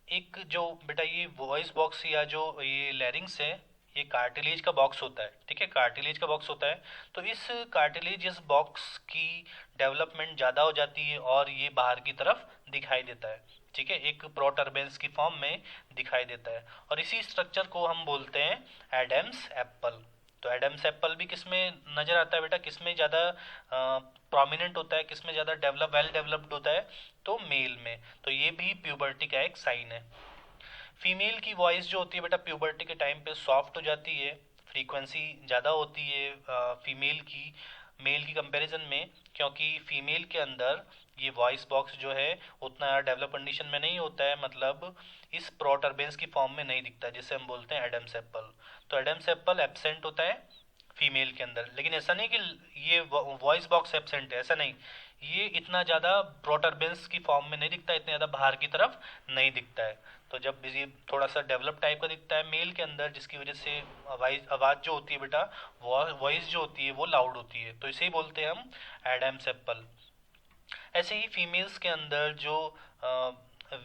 एक जो बेटा ये वॉइस बॉक्स या जो ये लैरिंग्स है, ये कार्टिलेज का बॉक्स होता है, ठीक है, कार्टिलेज का बॉक्स होता है। तो इस कार्टिलेजियस बॉक्स की डेवलपमेंट ज़्यादा हो जाती है और ये बाहर की तरफ दिखाई देता है, ठीक है, एक प्रोटर्बेंस की फॉर्म में दिखाई देता है। और इसी स्ट्रक्चर को हम बोलते हैं एडम्स एप्पल। तो एडम्स एप्पल भी किस में नज़र आता है बेटा, किस में ज़्यादा प्रोमिनेंट होता है, किस में ज़्यादा वेल डेवलप्ड होता है? तो मेल में। तो ये भी प्यूबर्टी का एक साइन है। फीमेल की वॉइस जो होती है बेटा प्यूबर्टी के टाइम पे सॉफ्ट हो जाती है, फ्रीक्वेंसी ज़्यादा होती है फीमेल की मेल की कंपैरिजन में, क्योंकि फीमेल के अंदर ये वॉइस बॉक्स जो है उतना डेवलप कंडीशन में नहीं होता है, मतलब इस प्रोटर्बेंस की फॉर्म में नहीं दिखता, जिसे हम बोलते हैं एडम्स एप्पल। तो एडम्स एप्पल एब्सेंट होता है फीमेल के अंदर, लेकिन ऐसा नहीं कि ये वॉइस बॉक्स एब्सेंट है, ऐसा नहीं, ये इतना ज़्यादा प्रोटर्बेंस की फॉर्म में नहीं दिखता, इतना ज़्यादा बाहर की तरफ नहीं दिखता है। तो जब ये थोड़ा सा डेवलप टाइप का दिखता है मेल के अंदर, जिसकी वजह से आवाज़ जो होती है बेटा, वॉइस जो होती है वो लाउड होती है, तो इसे ही बोलते हैं हम एडम्स एप्पल। ऐसे ही फीमेल्स के अंदर जो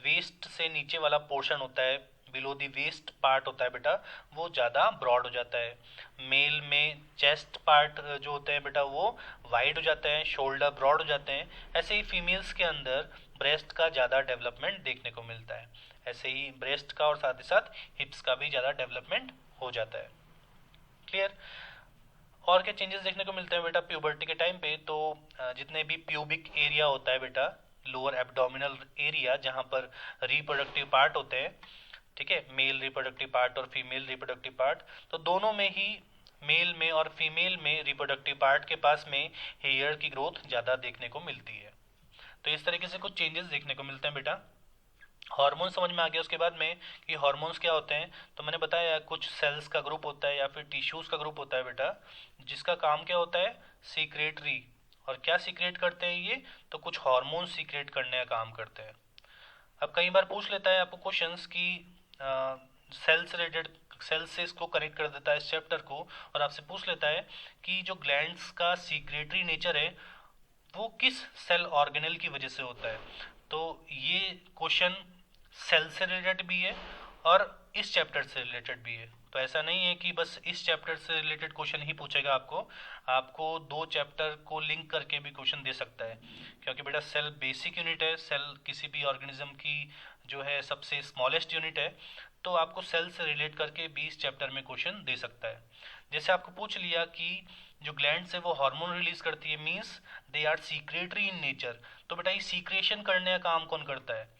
वेस्ट से नीचे वाला पोर्शन होता है, बिलो दी वेस्ट पार्ट होता है बेटा, वो ज़्यादा ब्रॉड हो जाता है। मेल में चेस्ट पार्ट जो होते हैं बेटा वो वाइड हो जाते हैं, शोल्डर ब्रॉड हो जाते हैं। ऐसे ही फीमेल्स के अंदर ब्रेस्ट का ज़्यादा डेवलपमेंट देखने को मिलता है, ऐसे ही ब्रेस्ट का और साथ ही साथ हिप्स का भी ज़्यादा डेवलपमेंट हो जाता है। क्लियर? और क्या चेंजेस देखने को मिलते हैं बेटा प्यूबर्टी के टाइम पे? तो जितने भी प्यूबिक एरिया होता है बेटा, लोअर एब्डोमिनल एरिया, जहाँ पर रिप्रोडक्टिव पार्ट होते हैं, ठीक है, मेल रिप्रोडक्टिव पार्ट और फीमेल रिप्रोडक्टिव पार्ट, तो दोनों में ही मेल में और फीमेल में रिप्रोडक्टिव पार्ट के पास में हेयर की ग्रोथ ज़्यादा देखने को मिलती है। तो इस तरीके से कुछ चेंजेस देखने को मिलते हैं बेटा। हार्मोन समझ में आ गया उसके बाद में कि हार्मोन्स क्या होते हैं। तो मैंने बताया कुछ सेल्स का ग्रुप होता है या फिर टिश्यूज़ का ग्रुप होता है बेटा, जिसका काम क्या होता है? सीक्रेटरी। और क्या सीक्रेट करते हैं ये? तो कुछ हार्मोन सीक्रेट करने का काम करते हैं। अब कई बार पूछ लेता है आपको क्वेश्चंस कि सेल से रिलेटेड, सेल से इसको कनेक्ट कर देता है इस चैप्टर को, और आपसे पूछ लेता है कि जो ग्लैंड्स का सीक्रेटरी नेचर है वो किस सेल ऑर्गेनल की वजह से होता है। तो ये क्वेश्चन सेल से रिलेटेड भी है और इस चैप्टर से रिलेटेड भी है। तो ऐसा नहीं है कि बस इस चैप्टर से रिलेटेड क्वेश्चन ही पूछेगा आपको दो चैप्टर को लिंक करके भी क्वेश्चन दे सकता है, क्योंकि बेटा सेल बेसिक यूनिट है, सेल किसी भी ऑर्गेनिज्म की जो है सबसे स्मॉलेस्ट यूनिट है, तो आपको सेल से रिलेट करके भी इस चैप्टर में क्वेश्चन दे सकता है। जैसे आपको पूछ लिया कि जो ग्लैंड्स है वो हार्मोन रिलीज करती है, means they are secretory in nature, तो बेटा ये सीक्रेशन करने का काम कौन करता है?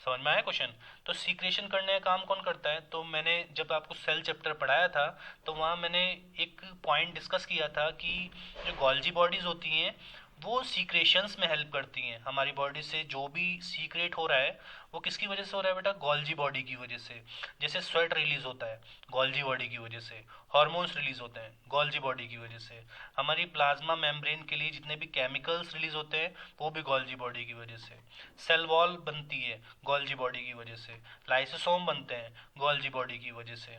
समझ में आया क्वेश्चन? तो सीक्रेशन करने का काम कौन करता है? तो मैंने जब आपको सेल चैप्टर पढ़ाया था तो वहाँ मैंने एक पॉइंट डिस्कस किया था कि जो गोल्जी बॉडीज़ होती हैं वो सीक्रेशंस में हेल्प करती हैं। हमारी बॉडी से जो भी सीक्रेट हो रहा है वो किसकी वजह से हो रहा है बेटा? गोल्जी बॉडी की वजह से। जैसे स्वेट रिलीज होता है गोल्जी बॉडी की वजह से, हॉर्मोन्स रिलीज होते हैं गोल्जी बॉडी की वजह से, हमारी प्लाज्मा मेम्ब्रेन के लिए जितने भी केमिकल्स रिलीज होते हैं वो भी गोल्जी बॉडी की वजह से, सेल वॉल बनती है गोल्जी बॉडी की वजह से, लाइसोसोम बनते हैं गोल्जी बॉडी की वजह से,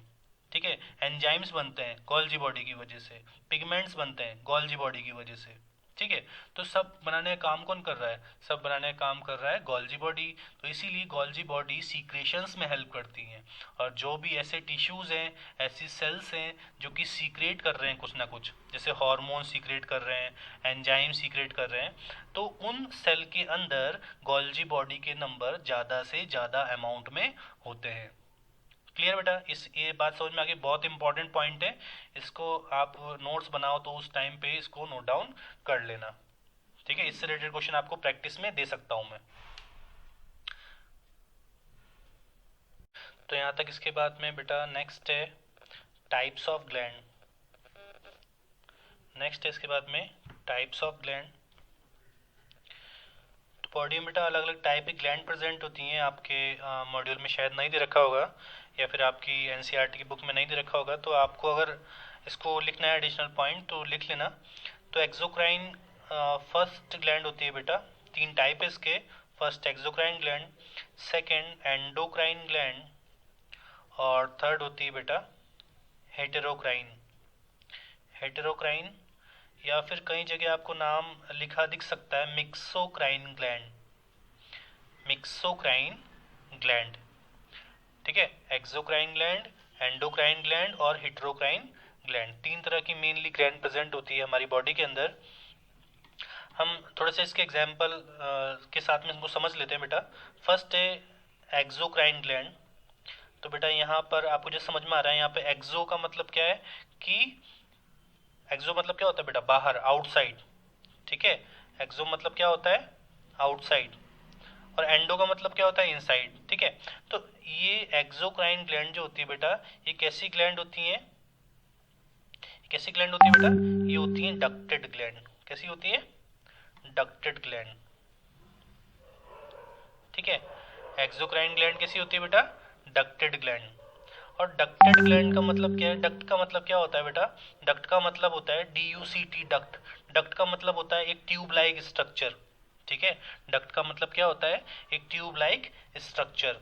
ठीक है, एंजाइम्स बनते हैं गोल्जी बॉडी की वजह से, पिगमेंट्स बनते हैं गोल्जी बॉडी की वजह से, ठीक है। तो सब बनाने का काम कौन कर रहा है? सब बनाने का काम कर रहा है गोल्जी बॉडी। तो इसीलिए गोल्जी बॉडी सीक्रेशंस में हेल्प करती हैं, और जो भी ऐसे टिश्यूज़ हैं, ऐसी सेल्स हैं जो कि सीक्रेट कर रहे हैं कुछ ना कुछ, जैसे हार्मोन सीक्रेट कर रहे हैं, एंजाइम सीक्रेट कर रहे हैं, तो उन सेल के अंदर गोल्जी बॉडी के नंबर ज़्यादा से ज़्यादा अमाउंट में होते हैं। क्लियर बेटा? ये बात समझ में आ गई, बहुत इंपॉर्टेंट पॉइंट है, इसको आप नोट्स बनाओ तो उस टाइम पे इसको नोट डाउन कर लेना, ठीक है। इससे रिलेटेड क्वेश्चन आपको प्रैक्टिस में दे सकता हूं मैं। तो यहाँ तक इसके बाद में बेटा नेक्स्ट है टाइप्स ऑफ ग्लैंड। नेक्स्ट है इसके बाद में टाइप्स ऑफ ग्लैंड। तो बॉडी में बेटा अलग अलग टाइप की ग्लैंड प्रेजेंट होती हैं, आपके मॉड्यूल में शायद नहीं दे रखा होगा, या फिर आपकी एनसीईआरटी की बुक में नहीं दे रखा होगा, तो आपको अगर इसको लिखना है एडिशनल पॉइंट तो लिख लेना। तो एक्सोक्राइन फर्स्ट ग्लैंड होती है बेटा, 3 टाइप है इसके। First exocrine gland, second endocrine gland, और थर्ड होती है बेटा हेटेरोक्राइन। हेटेरोक्राइन या फिर कई जगह आपको नाम लिखा दिख सकता है मिक्सोक्राइन ग्लैंड, मिक्सोक्राइन ग्लैंड। ठीक है, एक्सोक्राइन ग्लैंड, एंडोक्राइन ग्लैंड और हेटेरोक्राइन ग्लैंड, 3 तरह की मेनली ग्लैंड प्रेजेंट होती है हमारी बॉडी के अंदर। हम थोड़े से इसके एग्जाम्पल के साथ में इसको समझ लेते हैं बेटा। फर्स्ट है एक्सोक्राइन ग्लैंड। तो बेटा यहाँ पर आपको जो समझ में आ रहा है, यहाँ पे एक्सो का मतलब क्या है कि एक्सो मतलब क्या होता है बेटा, बाहर, आउटसाइड। ठीक है, एक्सो मतलब क्या होता है, आउटसाइड, और एंडो का मतलब क्या होता है, इनसाइड। ठीक है, तो ये एक्सोक्राइन ग्लैंड जो होती है बेटा, ये कैसी ग्लैंड होती है, कैसी ग्लैंड होती है बेटा, ये होती है डक्टेड ग्लैंड। कैसी होती है, डक्टेड ग्लैंड। ठीक है, एक्सोक्राइन ग्लैंड कैसी होती है बेटा, डक्टेड ग्लैंड। और डक्टेड ग्लैंड का मतलब क्या है, डक्ट का मतलब क्या होता है बेटा, डक्ट का मतलब होता है DUCT, डक्ट। डक्ट का मतलब होता है एक ट्यूब लाइक स्ट्रक्चर। ठीक है, डक्ट का मतलब क्या होता है, एक ट्यूब लाइक स्ट्रक्चर।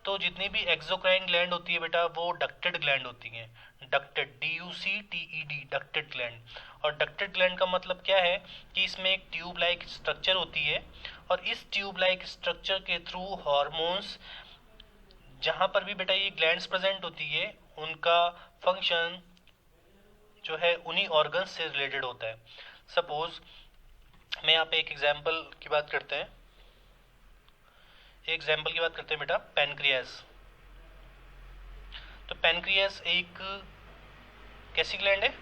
तो जितनी भी एक्सोक्राइन ग्लैंड होती है बेटा वो डक्टेड ग्लैंड होती हैं, डक्टेड, DUCTED, डक्टेड ग्लैंड। और डक्टेड ग्लैंड का मतलब क्या है कि इसमें एक ट्यूब लाइक स्ट्रक्चर होती है, और इस ट्यूब लाइक स्ट्रक्चर के थ्रू हॉर्मोन्स, जहां पर भी बेटा ये ग्लैंड्स प्रेजेंट होती है, उनका फंक्शन जो है उन्हीं ऑर्गन्स से रिलेटेड होता है। सपोज मैं यहाँ पे एक एग्जाम्पल की बात करते हैं, एग्जाम्पल की बात करते हैं बेटा, पैनक्रियास। तो पैनक्रियास एक कैसी ग्लैंड है,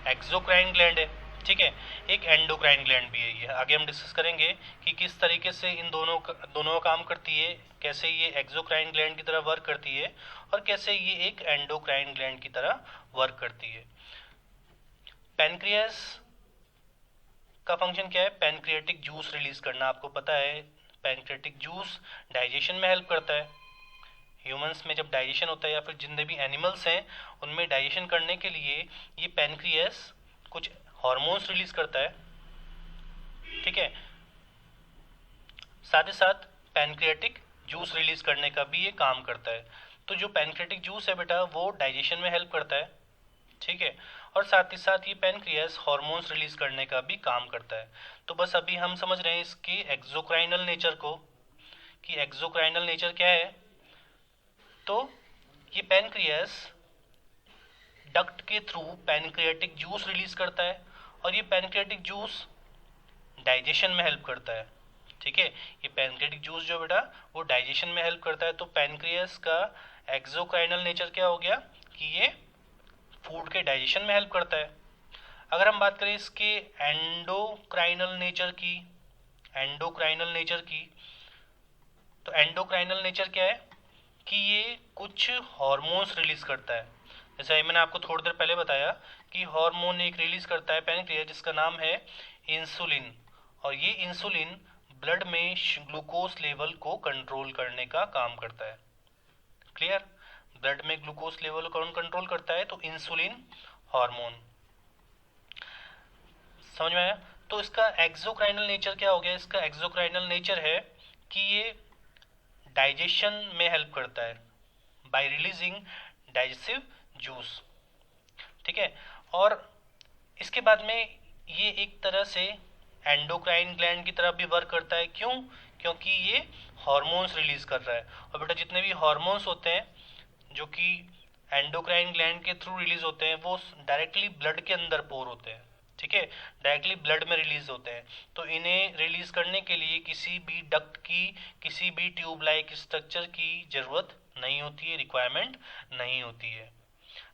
एक्सोक्राइन ग्लैंड है। ठीक है, एक एंडोक्राइन ग्लैंड भी है। ये आगे हम डिस्कस करेंगे कि किस तरीके से इन दोनों का काम करती है, कैसे ये एक्सोक्राइन ग्लैंड की तरह वर्क करती है और कैसे ये एक एंडोक्राइन ग्लैंड की तरह वर्क करती है। पैनक्रियास का फंक्शन क्या है, पैनक्रियाटिक जूस रिलीज करना। आपको पता है पैनक्रियाटिक जूस डाइजेशन में हेल्प करता है। ह्यूमंस में जब डाइजेशन होता है या फिर जितने भी एनिमल्स हैं उनमें डाइजेशन करने के लिए ये पैनक्रियास कुछ हार्मोन्स रिलीज करता है। ठीक है, साथ ही साथ पैनक्रियाटिक जूस रिलीज करने का भी ये काम करता है। तो जो पैनक्रियाटिक जूस है बेटा वो डाइजेशन में हेल्प करता है। ठीक है, और साथ ही साथ ये पैनक्रियास हार्मोन्स रिलीज करने का भी काम करता है। तो बस अभी हम समझ रहे हैं इसके एक्सोक्राइनल नेचर को, कि एक्सोक्राइनल नेचर क्या है। तो ये पैनक्रियास डक्ट के थ्रू पैनक्रियाटिक जूस रिलीज करता है, और ये पैनक्रियाटिक जूस डाइजेशन में हेल्प करता है। ठीक है, ये पैनक्रियाटिक जूस जो बेटा वो डाइजेशन में हेल्प करता है। तो पैनक्रियास का एक्सोक्राइनल नेचर क्या हो गया कि ये फूड के डाइजेशन में हेल्प करता है। अगर हम बात करें इसके एंडोक्राइनल नेचर की, एंडोक्राइनल नेचर की, तो एंडोक्राइनल नेचर क्या है कि ये कुछ हार्मोन्स रिलीज करता है। जैसे मैंने आपको थोड़ी देर पहले बताया कि हार्मोन एक रिलीज करता है पैनक्रियास जिसका नाम है इंसुलिन, और ये इंसुलिन ब्लड में ग्लूकोज लेवल को कंट्रोल करने का काम करता है। क्लियर, ब्लड में ग्लूकोज लेवल कौन कंट्रोल करता है, तो इंसुलिन हार्मोन। समझ में आया। तो इसका एक्सोक्राइनल नेचर क्या हो गया, इसका एक्सोक्राइनल नेचर है कि ये डाइजेशन में हेल्प करता है बाय रिलीजिंग डाइजेस्टिव जूस। ठीक है, और इसके बाद में ये एक तरह से एंडोक्राइन ग्लैंड की तरह भी वर्क करता है। क्यों, क्योंकि ये हार्मोन्स रिलीज कर रहा है। और बेटा जितने भी हार्मोन्स होते हैं जो कि एंडोक्राइन ग्लैंड के थ्रू रिलीज होते हैं वो डायरेक्टली ब्लड के अंदर पोर होते हैं। ठीक है, डायरेक्टली ब्लड में रिलीज होते हैं। तो इन्हें रिलीज करने के लिए किसी भी डक्ट की, किसी भी ट्यूब लाइक स्ट्रक्चर की जरूरत नहीं होती है, रिक्वायरमेंट नहीं होती है।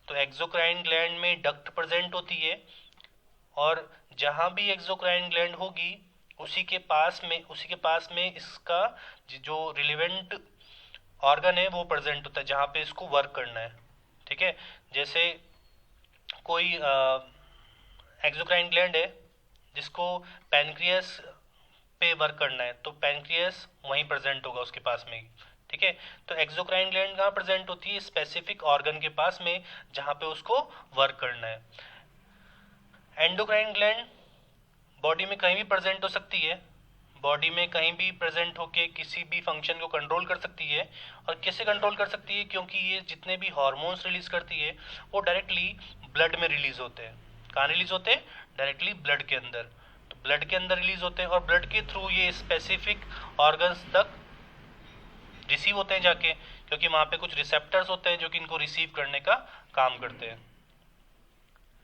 तो एक्सोक्राइन ग्लैंड में डक्ट प्रेजेंट होती है, और जहां भी एक्सोक्राइन ग्लैंड होगी उसी के पास में इसका जो रिलेवेंट ऑर्गन है वो प्रेजेंट होता है जहां पे इसको वर्क करना है। ठीक है, जैसे कोई एक्सोक्राइन ग्लैंड है जिसको पैनक्रियास पे वर्क करना है, तो पैनक्रियास वहीं प्रेजेंट होगा उसके पास में। ठीक है। तो एक्सोक्राइन ग्लैंड कहाँ प्रेजेंट होती है? स्पेसिफिक ऑर्गन के पास में जहाँ पे उसको वर्क करना है। एंडोक्राइन ग्लैंड बॉडी में कहीं भी प्रेजेंट हो सकती है, बॉडी में कहीं भी प्रेजेंट होके किसी भी फंक्शन को कंट्रोल कर सकती है। और कैसे कंट्रोल कर सकती है? क्योंकि ये जितने भी हार्मोन्स रिलीज करती है वो डायरेक्टली ब्लड में रिलीज होते हैं। कहाँ रिलीज होते हैं? डायरेक्टली ब्लड के अंदर। तो ब्लड के अंदर रिलीज होते हैं और ब्लड के थ्रू ये स्पेसिफिक ऑर्गन्स तक रिसीव होते हैं जाके, क्योंकि वहां पे कुछ रिसेप्टर्स होते हैं जो कि इनको रिसीव करने का काम करते हैं।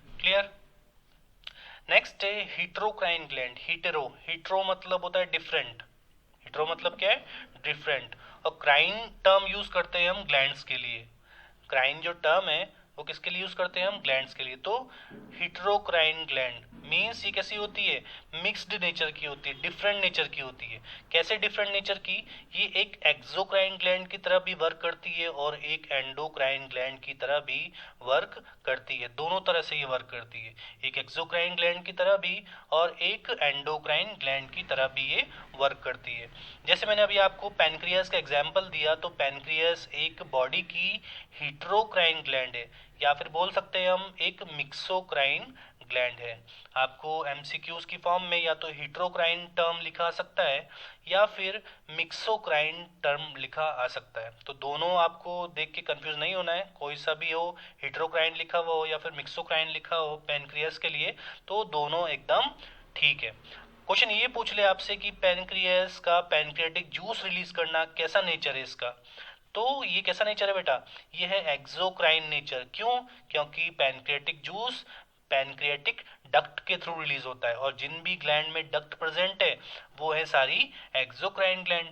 क्लियर? नेक्स्ट है हीटेरोक्राइन ग्लैंड। हीटेरो मतलब होता है डिफरेंट। हीटेरो मतलब क्या है? डिफरेंट। और क्राइन टर्म यूज करते हैं हम ग्लैंड्स के लिए। क्राइन जो टर्म है वो किसके लिए यूज करते हैं हम? ग्लैंड्स के लिए। तो हीटेरोक्राइन ग्लैंड मीन्स ये कैसी होती है? मिक्स्ड नेचर की होती है, डिफरेंट नेचर की होती है। कैसे डिफरेंट नेचर की? ये एक एक्सोक्राइन ग्लैंड की तरह भी वर्क करती है और एक एंडोक्राइन ग्लैंड की तरह भी वर्क करती है। दोनों तरह से ये वर्क करती है, एक एक्सोक्राइन ग्लैंड की तरह भी और एक एंडोक्राइन ग्लैंड की तरह भी ये वर्क करती है। जैसे मैंने अभी आपको पैनक्रियास का एग्जाम्पल दिया, तो पैनक्रियास एक बॉडी की हीटेरोक्राइन ग्लैंड है, या फिर बोल सकते हैं हम एक मिक्सोक्राइन ग्लैंड है। आपको एमसीक्यूज की फॉर्म में या तो हीटेरोक्राइन टर्म लिखा आ सकता है या फिर मिक्सोक्राइन टर्म लिखा आ सकता है। तो दोनों आपको देख के कंफ्यूज नहीं होना है, कोई सा भी हो, हीटेरोक्राइन लिखा हुआ हो या फिर मिक्सोक्राइन लिखा हो पैनक्रियास के लिए, तो दोनों एकदम ठीक है। क्वेश्चन ये पूछ ले आपसे कि पैनक्रियास का पैनक्रियाटिक जूस रिलीज करना कैसा नेचर है इसका? तो ये कैसा नेचर है बेटा? ये है एक्सोक्राइन नेचर। क्यों? क्योंकि पैनक्रियाटिक जूस पैनक्रियाटिक डक्ट के थ्रू रिलीज होता है और जिन भी ग्लैंड में डक्ट प्रेजेंट है वो है सारी एक्सोक्राइन ग्लैंड।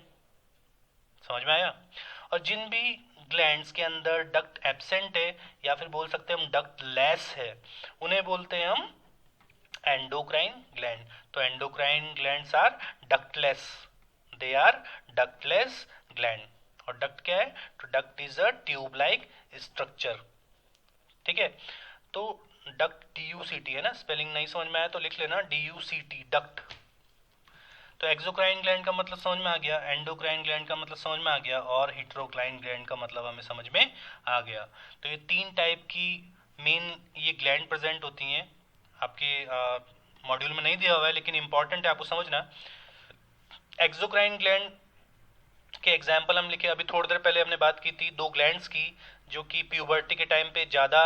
समझ में आया? और जिन भी ग्लैंड्स के अंदर डक्ट एब्सेंट है या फिर बोल सकते हैं हम डक्ट लेस है, उन्हें बोलते हैं हम एंडोक्राइन ग्लैंड। तो endocrine glands are ductless, they are ductless gland. और डक्ट क्या है? तो duct is a tube like structure. ठीक है। तो डक्ट DUCT है ना, स्पेलिंग नहीं समझ में आया तो लिख लेना DUCT, डक्ट। तो एक्सोक्राइन ग्लैंड का मतलब समझ में आ गया, एंडोक्राइन ग्लैंड का मतलब समझ में आ गया और हीटेरोक्राइन ग्लैंड का मतलब हमें समझ में आ गया। तो ये तीन टाइप की मेन ये ग्लैंड प्रेजेंट होती हैं। आपके मॉड्यूल में नहीं दिया हुआ है लेकिन इंपॉर्टेंट है आपको समझना। एक्सोक्राइन ग्लैंड के एग्जाम्पल हम लिखे, अभी थोड़ी देर पहले हमने बात की थी दो ग्लैंड्स की जो कि प्यूबर्टी के टाइम पे ज़्यादा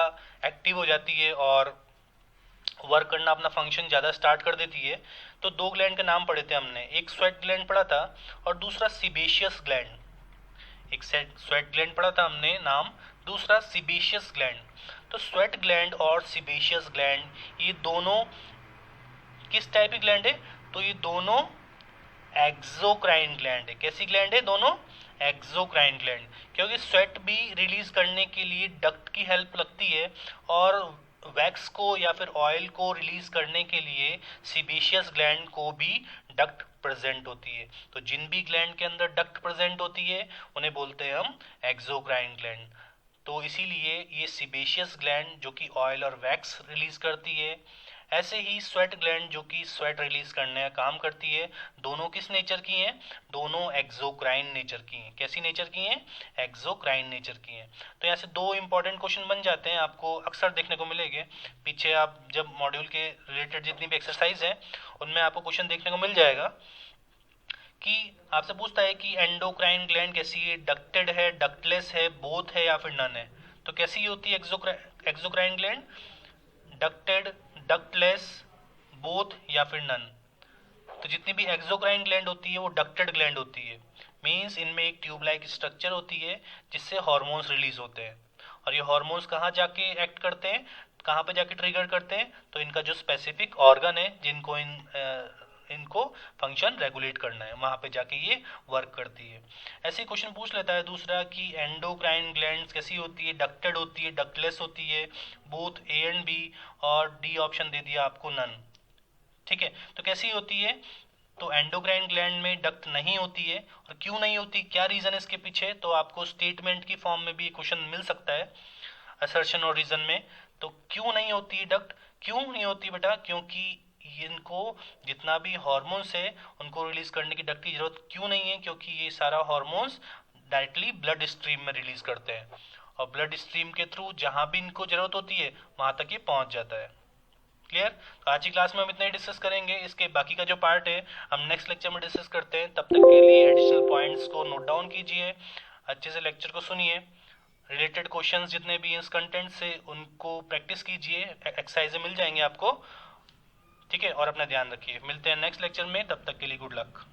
एक्टिव हो जाती है और वर्क करना, अपना फंक्शन ज़्यादा स्टार्ट कर देती है। तो दो ग्लैंड के नाम पढ़े थे हमने, एक स्वेट ग्लैंड पढ़ा था और दूसरा सीबेशियस ग्लैंड। एक स्वेट ग्लैंड पढ़ा था हमने नाम, दूसरा सीबेशियस ग्लैंड। तो स्वेट ग्लैंड और सीबेशियस ग्लैंड ये दोनों किस टाइप की ग्लैंड है? तो ये दोनों एक्सोक्राइन ग्लैंड है। कैसी ग्लैंड है? दोनों एक्सोक्राइन ग्लैंड। क्योंकि स्वेट भी रिलीज करने के लिए डक्ट की हेल्प लगती है और वैक्स को या फिर ऑयल को रिलीज करने के लिए सीबेशियस ग्लैंड को भी डक्ट प्रेजेंट होती है। तो जिन भी ग्लैंड के अंदर डक्ट प्रेजेंट होती है उन्हें बोलते हैं हम एक्सोक्राइन ग्लैंड। तो इसीलिए ये सीबेशियस ग्लैंड जो कि ऑयल और वैक्स रिलीज करती है, ऐसे ही स्वेट ग्लैंड जो कि स्वेट रिलीज करने का काम करती है, दोनों किस नेचर की हैं? दोनों एक्सोक्राइन नेचर की हैं। कैसी नेचर की हैं? एक्सोक्राइन नेचर की हैं। तो यहाँ से दो इंपॉर्टेंट क्वेश्चन बन जाते हैं, आपको अक्सर देखने को मिलेंगे। पीछे आप जब मॉड्यूल के रिलेटेड जितनी भी एक्सरसाइज है उनमें आपको क्वेश्चन देखने को मिल जाएगा कि आपसे पूछता है कि एंडोक्राइन ग्लैंड कैसी है, डक्टेड है, डक्टलेस है, बोथ है या फिर नन है। तो कैसी होती है exocrine gland? Ducted, ductless, both या फिर नन। तो जितनी भी एक्सोक्राइन ग्लैंड होती है वो डक्टेड ग्लैंड होती है। मींस इनमें एक ट्यूब लाइक स्ट्रक्चर होती है जिससे हार्मोन्स रिलीज होते हैं और ये हार्मोन्स कहाँ जाके एक्ट करते हैं, कहाँ पे जाके ट्रिगर करते हैं? तो इनका जो स्पेसिफिक ऑर्गन है जिनको इनको फंक्शन रेगुलेट करना है वहां पे जाके ये वर्क करती है। ऐसे क्वेश्चन पूछ लेता है दूसरा कि एंडोक्राइन ग्लैंड्स कैसी होती है? डक्टेड होती है, डक्टलेस होती है, बोथ A एंड B, और डी ऑप्शन दे दिया आपको नन। ठीक है। तो कैसी होती है? तो एंडोक्राइन ग्लैंड में डक्ट नहीं होती है। और क्यों नहीं होती, क्या रीजन है इसके पीछे? तो आपको स्टेटमेंट की फॉर्म में भी क्वेश्चन मिल सकता है, असर्शन और रीजन में। तो क्यों नहीं होती है डक्ट? क्यों नहीं होती बेटा? क्योंकि इनको जितना भी हार्मोन्स है उनको रिलीज करने की डक्ट की जरूरत क्यों नहीं है? क्योंकि ये सारा हार्मोन्स डायरेक्टली ब्लड स्ट्रीम में रिलीज करते हैं, और ब्लड स्ट्रीम के थ्रू जहां भी इनको जरूरत होती है वहां तक ये पहुंच जाता है। क्लियर? तो आज की क्लास में हम इतना ही डिस्कस करेंगे, इसके बाकी का जो पार्ट है हम नेक्स्ट लेक्चर में डिस्कस करते हैं। तब तक के लिए एडिशनल पॉइंट्स को नोट डाउन कीजिए, अच्छे से लेक्चर को सुनिए, रिलेटेड क्वेश्चंस जितने भी इस कंटेंट से उनको प्रैक्टिस कीजिए, एक्सरसाइज मिल जाएंगे आपको। ठीक है, और अपना ध्यान रखिए, मिलते हैं नेक्स्ट लेक्चर में, तब तक के लिए गुड लक।